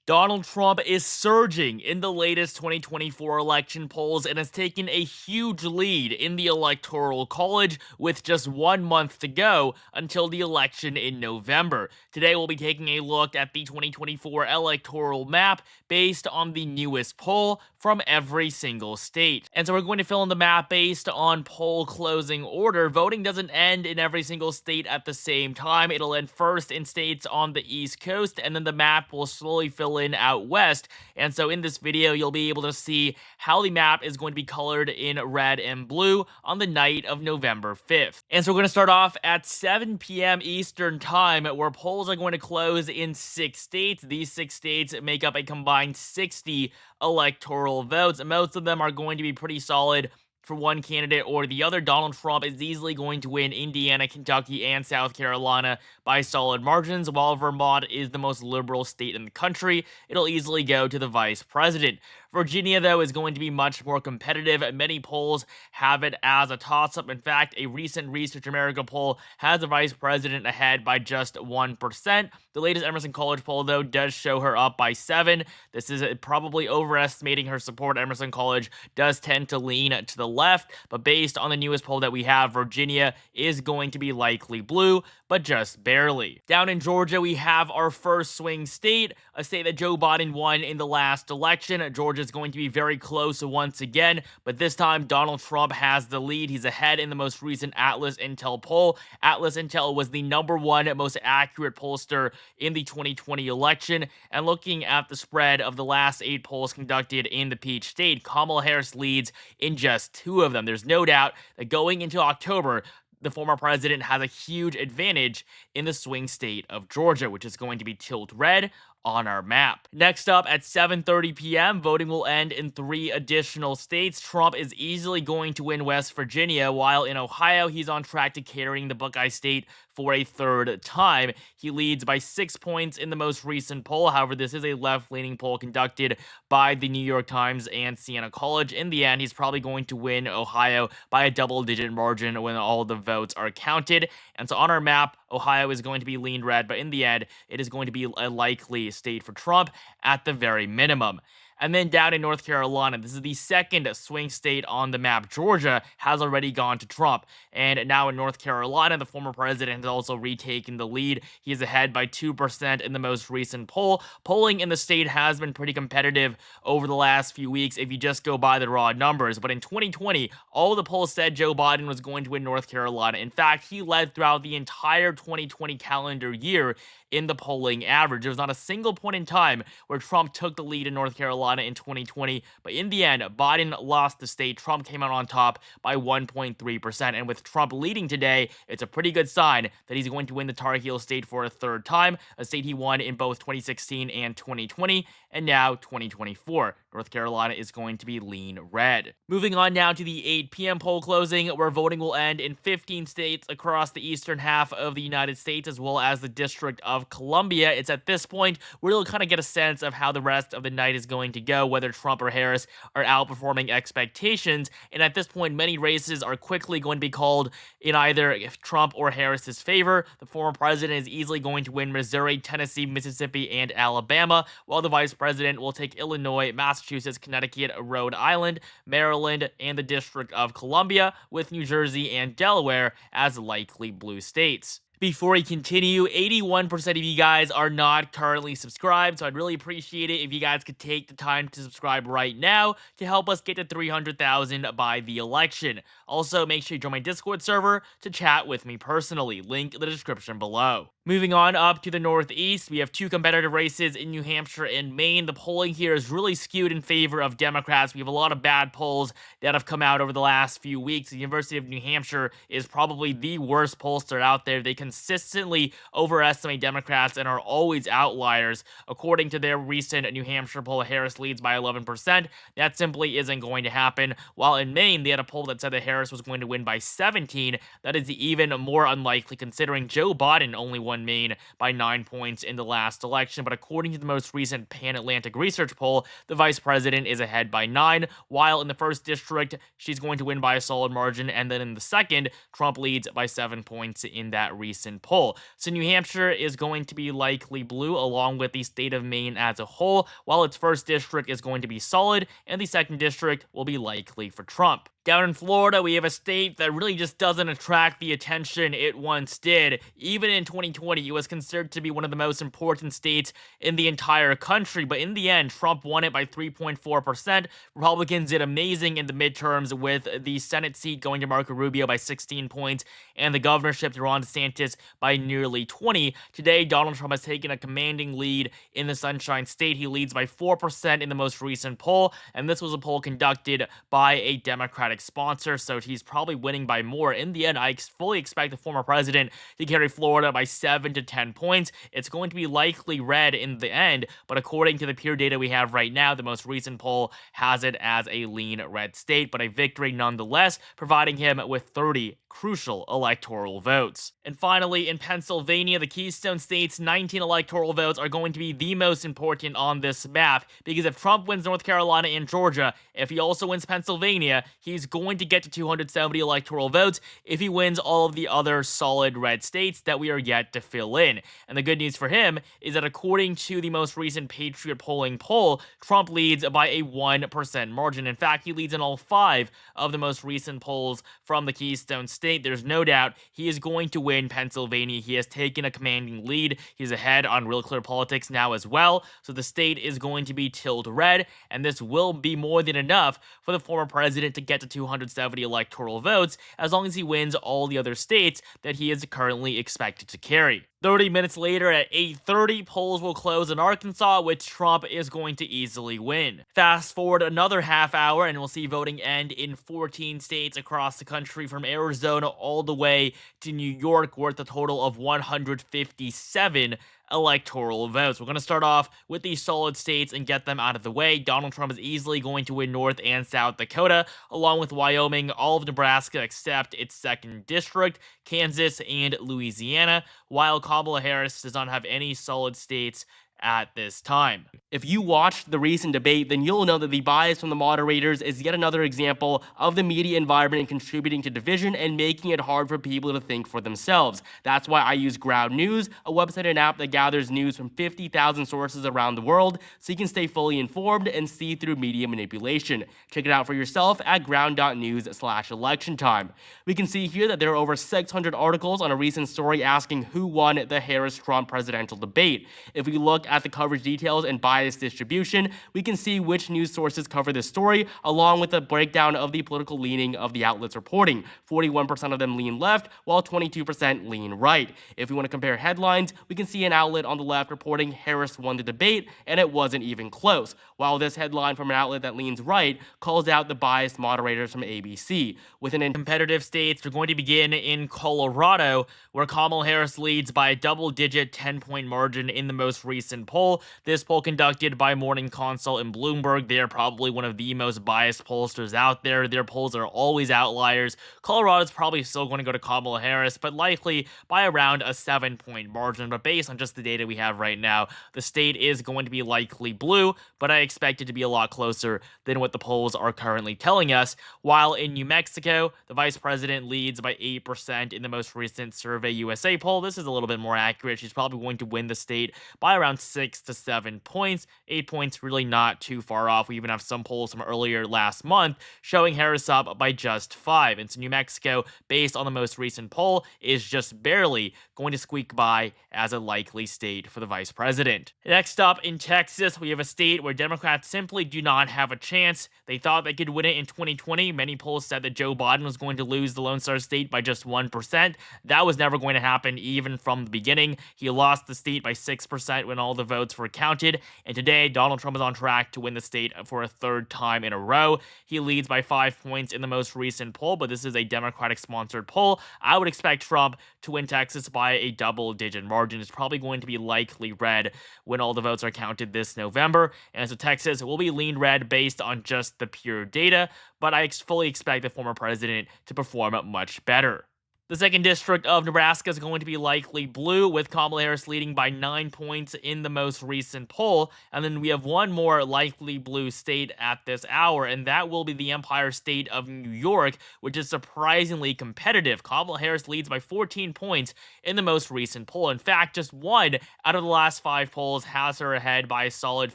Donald Trump is surging in the latest 2024 election polls and has taken a huge lead in the Electoral College with just 1 month to go until the election in November. Today, we'll be taking a look at the 2024 electoral map based on the newest poll from every single state. And so we're going to fill in the map based on poll closing order. Voting doesn't end in every single state at the same time. It'll end first in states on the East Coast, and then the map will slowly fill in out west. And so in this video, you'll be able to see how the map is going to be colored in red and blue on the night of November 5th. And so we're going to start off at 7 p.m. Eastern time, where polls are going to close in 6 states. These 6 states make up a combined 60 electoral votes. Most of them are going to be pretty solid for one candidate or the other. Donald Trump is easily going to win Indiana, Kentucky, and South Carolina by solid margins, while Vermont is the most liberal state in the country. It'll easily go to the vice president. Virginia, though, is going to be much more competitive. Many polls have it as a toss-up. In fact, a recent Research America poll has the vice president ahead by just 1%. The latest Emerson College poll, though, does show her up by 7. This is probably overestimating her support. Emerson College does tend to lean to the left, but based on the newest poll that we have, Virginia is going to be likely blue, but just barely. Down in Georgia, we have our first swing state, a state that Joe Biden won in the last election. Georgia is going to be very close once again, but this time Donald Trump has the lead. He's ahead in the most recent Atlas Intel poll. Atlas Intel was the #1 most accurate pollster in the 2020 election, and looking at the spread of the last 8 polls conducted in the Peach State, Kamala Harris leads in just 2 of them. There's no doubt that going into October, the former president has a huge advantage in the swing state of Georgia, which is going to be tilt red on our map. Next up, at 7:30 p.m., voting will end in 3 additional states. Trump is easily going to win West Virginia, while in Ohio, he's on track to carrying the Buckeye State for a 3rd time. He leads by 6 points in the most recent poll. However, this is a left-leaning poll conducted by the New York Times and Siena College. In the end, he's probably going to win Ohio by a double-digit margin when all the votes are counted. And so on our map, Ohio is going to be leaned red, but in the end, it is going to be a likely state for Trump at the very minimum. And then down in North Carolina, this is the second swing state on the map. Georgia has already gone to Trump. And now in North Carolina, the former president has also retaken the lead. He is ahead by 2% in the most recent poll. Polling in the state has been pretty competitive over the last few weeks if you just go by the raw numbers. But in 2020, all the polls said Joe Biden was going to win North Carolina. In fact, he led throughout the entire 2020 calendar year in the polling average. There was not a single point in time where Trump took the lead in North Carolina in 2020, but in the end, Biden lost the state. Trump came out on top by 1.3%, and with Trump leading today, it's a pretty good sign that he's going to win the Tar Heel state for a 3rd time, a state he won in both 2016 and 2020, and now 2024. North Carolina is going to be lean red. Moving on now to the 8 p.m. poll closing, where voting will end in 15 states across the eastern half of the United States, as well as the District of Columbia. It's at this point where you'll kind of get a sense of how the rest of the night is going to go, whether Trump or Harris are outperforming expectations. And at this point, many races are quickly going to be called in either Trump or Harris's favor. The former president is easily going to win Missouri, Tennessee, Mississippi, and Alabama, while the vice president will take Illinois, Massachusetts, Connecticut, Rhode Island, Maryland, and the District of Columbia, with New Jersey and Delaware as likely blue states. Before we continue, 81% of you guys are not currently subscribed, so I'd really appreciate it if you guys could take the time to subscribe right now to help us get to 300,000 by the election. Also, make sure you join my Discord server to chat with me personally. Link in the description below. Moving on up to the Northeast, we have 2 competitive races in New Hampshire and Maine. The polling here is really skewed in favor of Democrats. We have a lot of bad polls that have come out over the last few weeks. The University of New Hampshire is probably the worst pollster out there. They consistently overestimate Democrats and are always outliers. According to their recent New Hampshire poll, Harris leads by 11%. That simply isn't going to happen. While in Maine, they had a poll that said that Harris was going to win by 17. That is even more unlikely considering Joe Biden only won Maine by 9 points in the last election. But according to the most recent Pan-Atlantic Research poll, the vice president is ahead by 9, while in the 1st district, she's going to win by a solid margin. And then in the 2nd, Trump leads by 7 points in that recent recent poll. So New Hampshire is going to be likely blue, along with the state of Maine as a whole, while its first district is going to be solid, and the second district will be likely for Trump. Down in Florida, we have a state that really just doesn't attract the attention it once did. Even in 2020, it was considered to be one of the most important states in the entire country, but in the end, Trump won it by 3.4%. Republicans did amazing in the midterms, with the Senate seat going to Marco Rubio by 16 points and the governorship to Ron DeSantis by nearly 20. Today, Donald Trump has taken a commanding lead in the Sunshine State. He leads by 4% in the most recent poll, and this was a poll conducted by a Democratic sponsor, so he's probably winning by more. In the end, I fully expect the former president to carry Florida by 7 to 10 points. It's going to be likely red in the end, but according to the peer data we have right now, the most recent poll has it as a lean red state, but a victory nonetheless, providing him with 30 crucial electoral votes. And finally, in Pennsylvania, the Keystone State's 19 electoral votes are going to be the most important on this map, because if Trump wins North Carolina and Georgia, if he also wins Pennsylvania, he's going to get to 270 electoral votes if he wins all of the other solid red states that we are yet to fill in. And the good news for him is that according to the most recent Patriot polling poll, Trump leads by a 1% margin. In fact, he leads in all 5 of the most recent polls from the Keystone State. There's no doubt he is going to win Pennsylvania. He has taken a commanding lead. He's ahead on Real Clear Politics now as well, so the state is going to be tilted red, and this will be more than enough for the former president to get to 270 electoral votes, as long as he wins all the other states that he is currently expected to carry. 30 minutes later at 8:30, polls will close in Arkansas, which Trump is going to easily win. Fast forward another half hour, and we'll see voting end in 14 states across the country, from Arizona all the way to New York, worth a total of 157 electoral votes. We're going to start off with the solid states and get them out of the way. Donald Trump is easily going to win North and South Dakota, along with Wyoming, all of Nebraska except its second district, Kansas, and Louisiana, while Kamala Harris does not have any solid states at this time. If you watched the recent debate, then you'll know that the bias from the moderators is yet another example of the media environment contributing to division and making it hard for people to think for themselves. That's why I use Ground News, a website and app that gathers news from 50,000 sources around the world, so you can stay fully informed and see through media manipulation. Check it out for yourself at ground.news/election time. We can see here that there are over 600 articles on a recent story asking who won the Harris-Trump presidential debate. If we look at the coverage details and bias distribution, we can see which news sources cover this story, along with a breakdown of the political leaning of the outlets reporting. 41% of them lean left, while 22% lean right. If we want to compare headlines, we can see an outlet on the left reporting Harris won the debate, and it wasn't even close, while this headline from an outlet that leans right calls out the biased moderators from ABC. Within competitive states, we're going to begin in Colorado, where Kamala Harris leads by a double-digit 10-point margin in the most recent poll. This poll conducted by Morning Consult and Bloomberg. They are probably one of the most biased pollsters out there. Their polls are always outliers. Colorado's probably still going to go to Kamala Harris, but likely by around a 7-point margin. But based on just the data we have right now, the state is going to be likely blue, but I expect it to be a lot closer than what the polls are currently telling us. While in New Mexico, the vice president leads by 8% in the most recent Survey USA poll. This is a little bit more accurate. She's probably going to win the state by around 6 to 7 points. 8 points really not too far off. We even have some polls from earlier last month showing Harris up by just 5. And so New Mexico, based on the most recent poll, is just barely going to squeak by as a likely state for the vice president. Next up, in Texas, we have a state where Democrats simply do not have a chance. They thought they could win it in 2020. Many polls said that Joe Biden was going to lose the Lone Star State by just 1%. That was never going to happen even from the beginning. He lost the state by 6% when all the votes were counted, and today Donald Trump is on track to win the state for a third time in a row. He leads by 5 points in the most recent poll, but this is a Democratic-sponsored poll. I would expect Trump to win Texas by a double-digit margin. It's probably going to be likely red when all the votes are counted this November, and so Texas will be lean red based on just the pure data, but I fully expect the former president to perform much better. The second district of Nebraska is going to be likely blue, with Kamala Harris leading by 9 points in the most recent poll. And then we have one more likely blue state at this hour, and that will be the Empire State of New York, which is surprisingly competitive. Kamala Harris leads by 14 points in the most recent poll. In fact, just one out of the last five polls has her ahead by a solid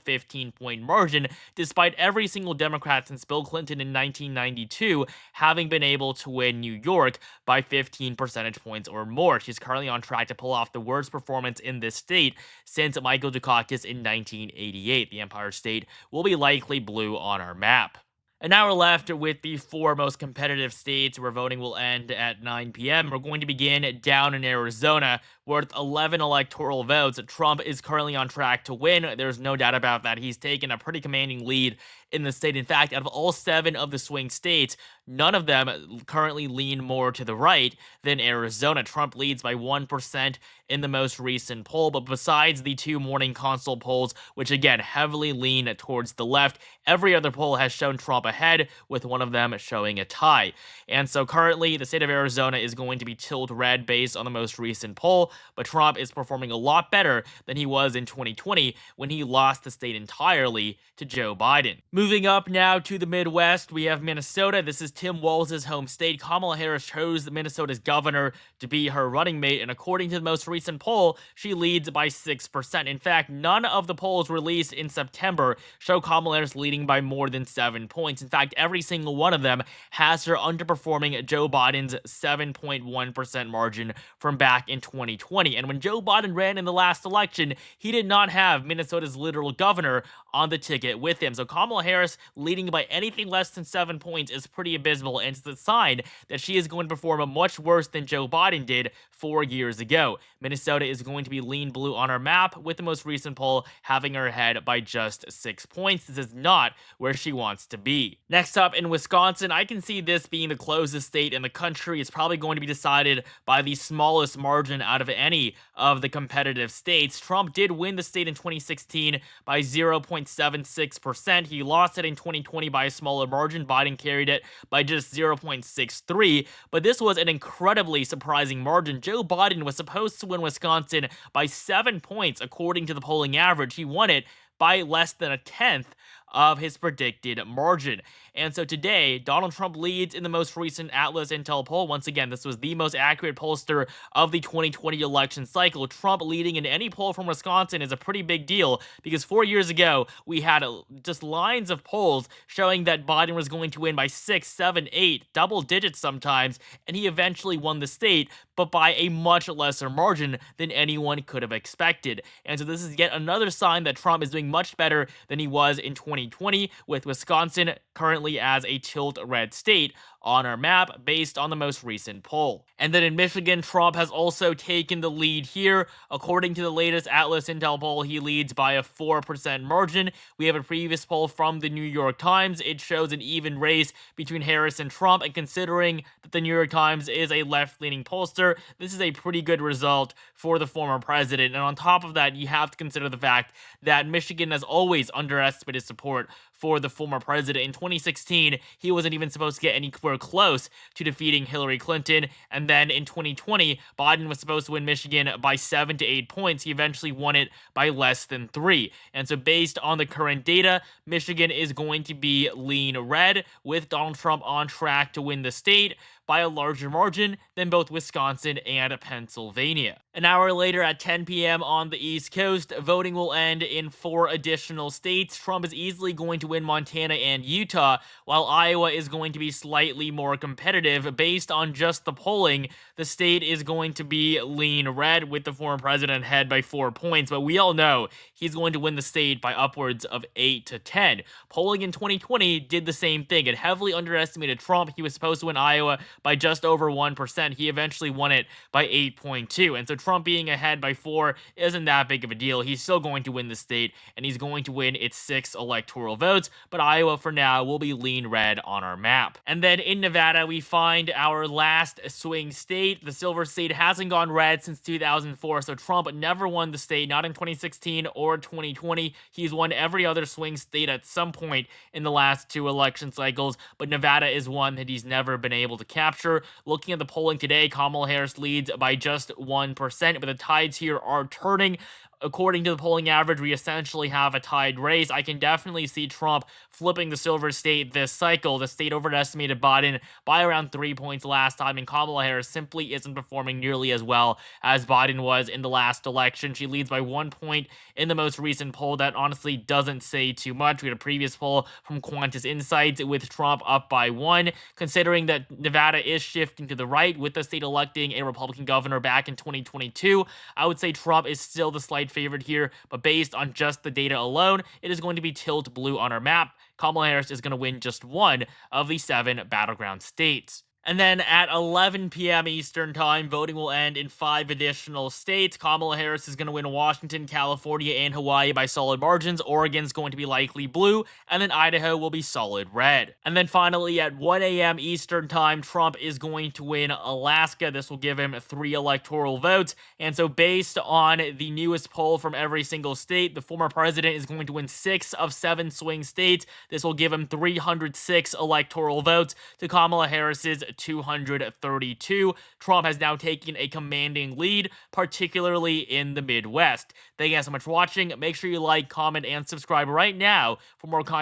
15-point margin, despite every single Democrat since Bill Clinton in 1992 having been able to win New York by 15 percentage points or more. She's currently on track to pull off the worst performance in this state since Michael Dukakis in 1988. The Empire State will be likely blue on our map. And now we're left with the four most competitive states where voting will end at 9 p.m. We're going to begin down in Arizona, worth 11 electoral votes. Trump is currently on track to win. There's no doubt about that. He's taken a pretty commanding lead in the state. In fact, out of all seven of the swing states, none of them currently lean more to the right than Arizona. Trump leads by 1% in the most recent poll, but besides the two morning consult polls, which again heavily lean towards the left, every other poll has shown Trump ahead, with one of them showing a tie. And so currently, the state of Arizona is going to be tilt red based on the most recent poll, but Trump is performing a lot better than he was in 2020 when he lost the state entirely to Joe Biden. Moving up now to the Midwest, we have Minnesota. This is Tim Walz's home state. Kamala Harris chose Minnesota's governor to be her running mate, and according to the most recent poll, she leads by 6%. In fact, none of the polls released in September show Kamala Harris leading by more than 7 points. In fact, every single one of them has her underperforming Joe Biden's 7.1% margin from back in 2020. And when Joe Biden ran in the last election, he did not have Minnesota's literal governor on the ticket with him. So Kamala Harris leading by anything less than 7 points is pretty abysmal, and it's a sign that she is going to perform much worse than Joe Biden did 4 years ago. Minnesota is going to be lean blue on our map, with the most recent poll having her ahead by just 6 points. This is not where she wants to be. Next up in Wisconsin, I can see this being the closest state in the country. It's probably going to be decided by the smallest margin out of any of the competitive states. Trump did win the state in 2016 by 0.76%. He lost it in 2020 by a smaller margin. Biden carried it by just 0.63, but this was an incredibly surprising margin. Joe Biden was supposed to win Wisconsin by 7 points according to the polling average. He won it by less than a tenth of his predicted margin. And so today, Donald Trump leads in the most recent Atlas Intel poll. Once again, this was the most accurate pollster of the 2020 election cycle. Trump leading in any poll from Wisconsin is a pretty big deal, because 4 years ago, we had just lines of polls showing that Biden was going to win by 6, 7, 8, double digits sometimes, and he eventually won the state, but by a much lesser margin than anyone could have expected. And so this is yet another sign that Trump is doing much better than he was in 2020, with Wisconsin currently as a tilt red state on our map based on the most recent poll. And then in Michigan, Trump has also taken the lead here. According to the latest Atlas Intel poll, he leads by a 4% margin. We have a previous poll from the New York Times. It shows an even race between Harris and Trump, and considering that the New York Times is a left-leaning pollster, this is a pretty good result for the former president. And on top of that, you have to consider the fact that Michigan has always underestimated support for the former president. In 2016, he wasn't even supposed to get anywhere close to defeating Hillary Clinton. And then in 2020, Biden was supposed to win Michigan by 7 to 8 points. He eventually won it by less than 3. And so based on the current data, Michigan is going to be lean red, with Donald Trump on track to win the state by a larger margin than both Wisconsin and Pennsylvania. An hour later at 10 p.m. on the East Coast, voting will end in 4 additional states. Trump is easily going to win Montana and Utah, while Iowa is going to be slightly more competitive. Based on just the polling, the state is going to be lean red, with the former president ahead by 4 points, but we all know he's going to win the state by upwards of 8 to 10. Polling in 2020 did the same thing. It heavily underestimated Trump. He was supposed to win Iowa by just over 1%. He eventually won it by 8.2. And so Trump being ahead by 4 isn't that big of a deal. He's still going to win the state, and he's going to win its 6 electoral votes, but Iowa for now will be lean red on our map. And then in Nevada, we find our last swing state. The silver state hasn't gone red since 2004, so Trump never won the state, not in 2016 or 2020. He's won every other swing state at some point in the last 2 election cycles, but Nevada is one that he's never been able to capture. capture. Looking at the polling today, Kamala Harris leads by just 1%, but the tides here are turning. According to the polling average, we essentially have a tied race. I can definitely see Trump flipping the silver state this cycle. The state overestimated Biden by around 3 points last time, and Kamala Harris simply isn't performing nearly as well as Biden was in the last election. She leads by 1 point in the most recent poll. That honestly doesn't say too much. We had a previous poll from Qantas Insights with Trump up by 1. Considering that Nevada is shifting to the right with the state electing a Republican governor back in 2022, I would say Trump is still the slight favorite here, but based on just the data alone, it is going to be tilt blue on our map. Kamala Harris is going to win just one of the 7 battleground states. And then at 11 p.m. Eastern Time, voting will end in 5 additional states. Kamala Harris is going to win Washington, California, and Hawaii by solid margins. Oregon's going to be likely blue, and then Idaho will be solid red. And then finally, at 1 a.m. Eastern Time, Trump is going to win Alaska. This will give him 3 electoral votes. And so based on the newest poll from every single state, the former president is going to win 6 of 7 swing states. This will give him 306 electoral votes to Kamala Harris's 232. Trump has now taken a commanding lead, particularly in the Midwest. Thank you guys so much for watching. Make sure you like, comment, and subscribe right now for more content.